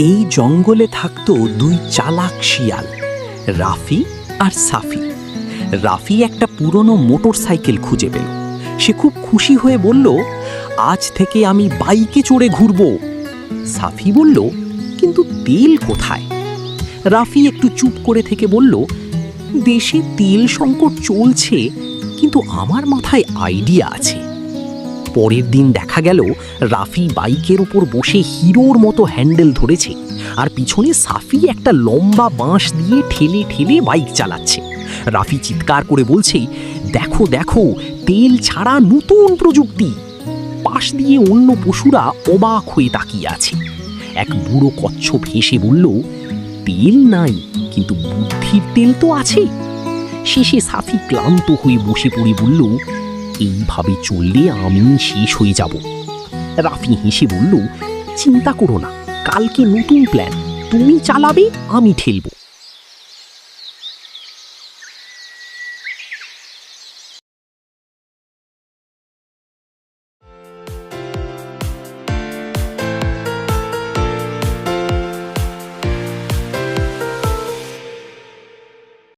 এই জঙ্গলে থাকতো দুই চালাক শিয়াল, রাফি আর সাফি। রাফি একটা পুরনো মোটর সাইকেল খুঁজে পেল। সে খুব খুশি হয়ে বলল, আজ থেকে আমি বাইকে চড়ে ঘুরব। সাফি বলল, কিন্তু তেল কোথায়? রাফি একটু চুপ করে থেকে বলল, দেশে তেল সংকট চলছে, কিন্তু আমার মাথায় আইডিয়া আছে। পরের দিন দেখা গেল রাফি বাইকের উপর বসে হিরোর মতো হ্যান্ডেল ধরেছে, আর পিছনে সাফি একটা লম্বা বাঁশ দিয়ে ঠেলে ঠেলে বাইক চালাচ্ছে। রাফি চিৎকার করে বলছে, দেখো দেখো, তেল ছাড়া নতুন প্রযুক্তি। পাশ দিয়ে অন্য পশুরা অবাক হয়ে তাকিয়ে আছে। এক বুড়ো কচ্ছপ হেসে বলল, তেল নাই, কিন্তু বুদ্ধির তেল তো আছে। শেষে সাফি ক্লান্ত হয়ে বসে পড়ে বলল, এইভাবে চললে আমি শেষ হয়ে যাব। রাফি হেসে বলল, চিন্তা করো না, কালকে নতুন প্ল্যান, তুমি চালাবে, আমি ঠেলবো।